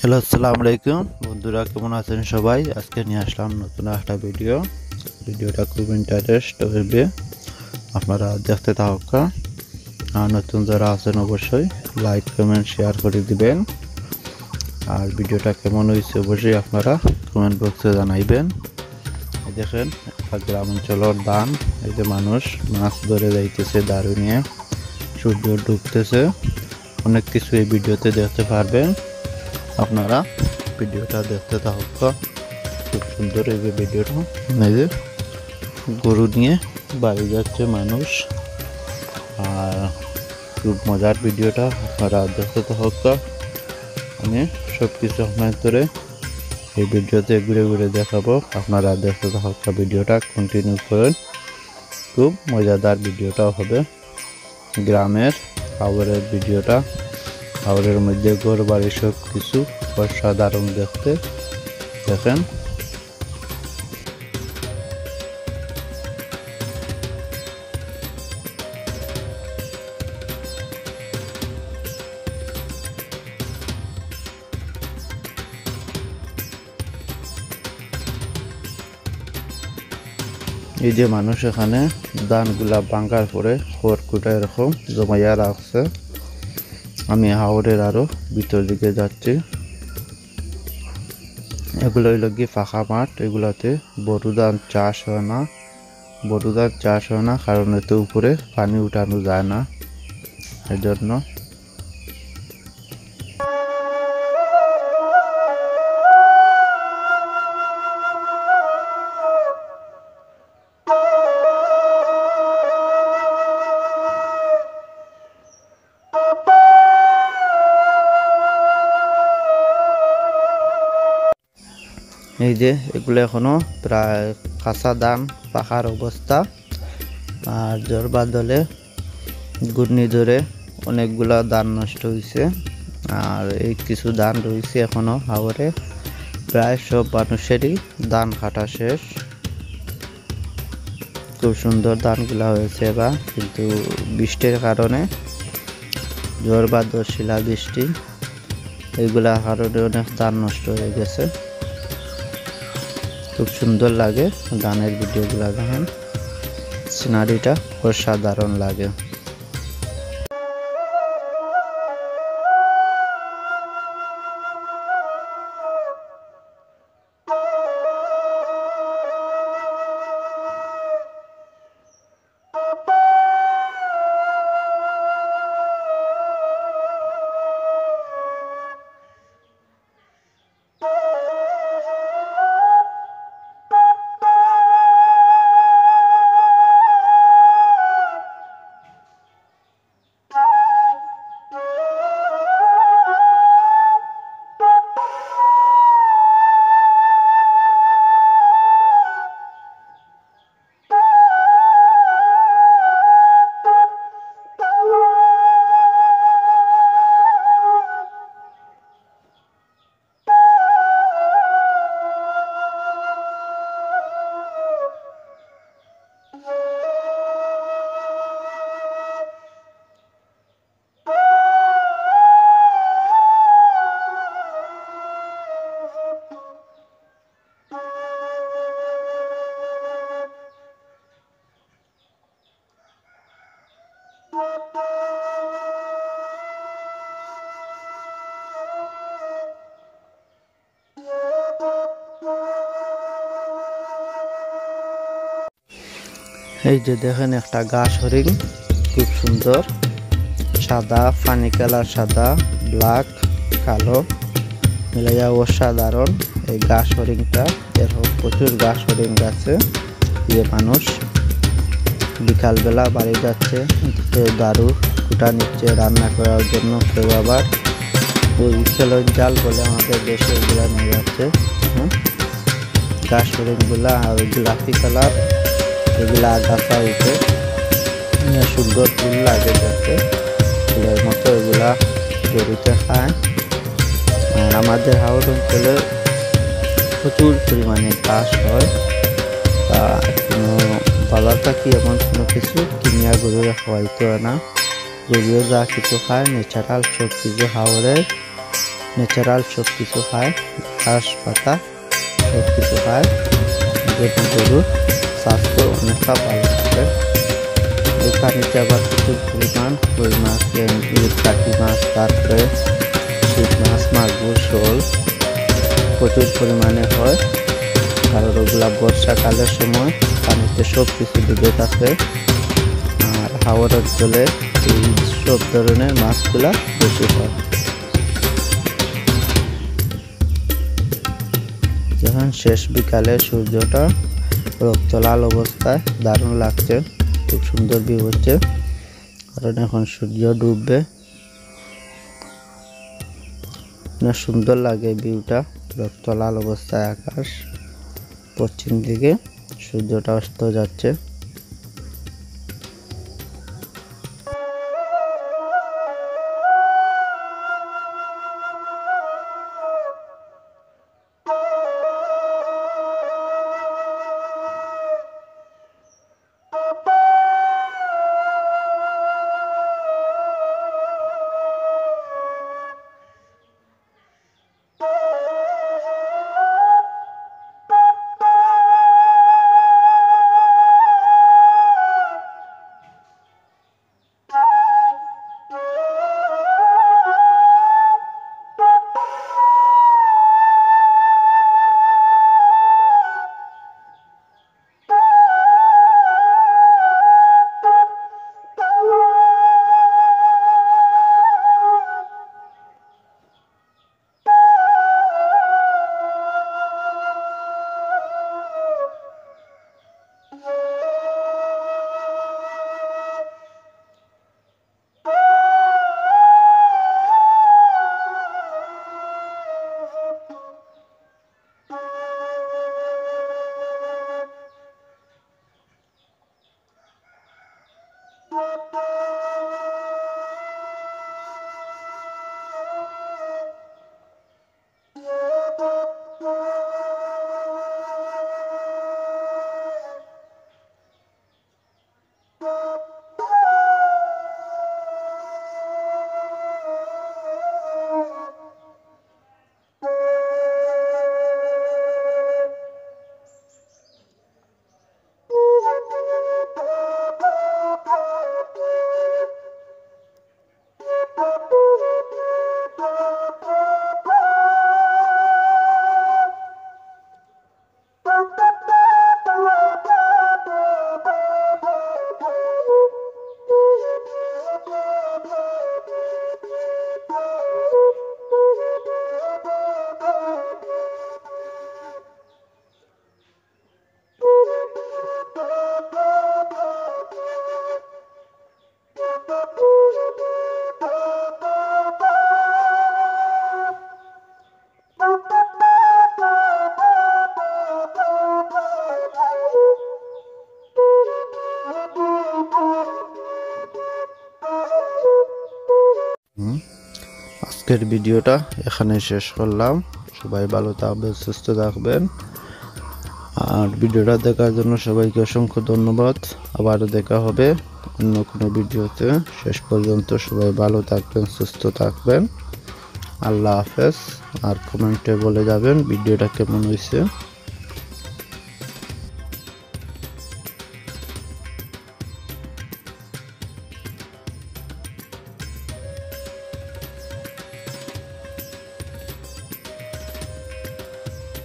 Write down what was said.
Hello, আসসালামু আলাইকুম বন্ধুরা, কেমন আছেন সবাই? আজকে নিয়ে আসলাম নতুন একটা ভিডিওটা খুব ইন্টারেস্ট হবে, আপনারা দেখতে থাকা। আর নতুন যারা আছেন অবশ্যই লাইক কমেন্ট শেয়ার করে দিবেন। আর ভিডিওটা কেমন হয়েছে অবশ্যই আপনারা কমেন্ট বক্সে জানাইবেন। দেখেন, একটা গ্রাম অঞ্চলের দান, এই যে মানুষ মাছ ধরে যাইতেছে দাঁড়ু নিয়ে, সূর্য ডুবতেছে, অনেক কিছু এই ভিডিওতে দেখতে পারবেন। আপনারা ভিডিওটা দেখতে থাকুন, খুব সুন্দর এই যে ভিডিওটা। এই যে গরু নিয়ে বাড়ি যাচ্ছে মানুষ, আর খুব মজার ভিডিওটা, আপনারা দেখতে থাকুন। আমি সব কিছু আপনাদের এই ভিডিওতে ঘুরে ঘুরে দেখাবো, আপনারা দেখতে থাকুন। ভিডিওটা কন্টিনিউ করেন, খুব মজাদার ভিডিওটাও হবে। গ্রামের হাওরের ভিডিওটা, হাওরের মধ্যে ঘর বাড়ি সব কিছু অসাধারণ দেখতে। দেখেন, এই যে মানুষ এখানে ধানগুলা ভাঙার পরে খড়কুটা এরকম জমাইয়া রাখছে। আমি হাওরের আরো ভিতর দিকে যাচ্ছি। এগুলো হইল গিয়ে ফাঁকা মাঠ, এগুলাতে বড় ধান চাষ হয় না, কারণ এতে উপরে পানি উঠানো যায় না, এর জন্য। এই যে এগুলো এখনো প্রায় কাঁচা ধান, পাকার অবস্থা। আর ঝড় বাদলে ঘূর্ণিঝড়ে অনেকগুলা ধান নষ্ট হয়েছে, আর এই কিছু ধান রয়েছে এখনো হাওরে। প্রায় সব মানুষেরই ধান কাটা শেষ। খুব সুন্দর ধানগুলা হয়েছে এবার, কিন্তু বৃষ্টির কারণে, ঝড় বাদল শিলা বৃষ্টি, এইগুলার কারণে অনেক ধান নষ্ট হয়ে গেছে। খুব সুন্দর লাগে ধানের ভিডিওগুলো, দেখেন সিনারিটা অসাধারণ লাগে। এই যে দেখেন একটা ঘাস হরিণ, খুব সুন্দর, সাদা পানি কালার, সাদা ব্ল্যাক কালো মিলাইয়া অসাধারণ এই ঘাস হরিণটা। এরকম প্রচুর ঘাস হরিণ গাছে। যে মানুষ বিকালবেলা বাড়ি যাচ্ছে, কেউ দারু কুটা নিচ্ছে রান্না করার জন্য, কেউ আবার ওই খেলোর জাল বলে আমাদের দেশে এগুলা নিয়ে যাচ্ছে। ঘাস হরিণগুলা আর ওই গোলাপি কালার, এগুলা আগাছা হইতে সুন্দর ফুল লাগে যাচ্ছে, ফুলের মতো এগুলা গরুতে খায়। আর আমাদের হাওর অঞ্চলে প্রচুর পরিমাণে ঘাস হয়, কোনো বাজার থাকি এমন কোনো কিছু কিনিয়া গরুরে খাওয়াইতে হয় না। গরুও যা কিছু খায় ন্যাচারাল সব কিছু হাওরের ন্যাচারাল সব কিছু খায়, ঘাস পাতা সব কিছু খায়, গরুর স্বাস্থ্য অনেকটা ভালো থাকে। এই পানিতে আবার প্রচুর পরিমাণ কই মাছ, কাটি মাছ, তারপরে শিং মাছ, মাগুর, শোল প্রচুর পরিমাণে হয়, কারণ ওগুলা বর্ষাকালের সময় পানিতে সব কিছু ডুবে থাকে। আর হাওর অঞ্চলে এই সব ধরনের মাছগুলা বেশি হয়। যখন শেষ বিকালে সূর্যটা রক্ত লাল অবস্থায় দারুণ লাগছে, খুব সুন্দর ভিউ হচ্ছে, কারণ এখন সূর্য ডুববে। না সুন্দর লাগে ভিউটা, রক্ত লাল অবস্থায় আকাশ, পশ্চিম দিকে সূর্যটা অস্ত যাচ্ছে। আজকের ভিডিওটা এখানে শেষ করলাম। সবাই ভালো থাকবেন, সুস্থ থাকবেন। আর ভিডিওটা দেখার জন্য সবাইকে অসংখ্য ধন্যবাদ। আবারও দেখা হবে অন্য কোনো ভিডিওতে। শেষ পর্যন্ত সবাই ভালো থাকবেন, সুস্থ থাকবেন। আল্লাহ হাফেজ। আর কমেন্টে বলে যাবেন ভিডিওটা কেমন হয়েছে।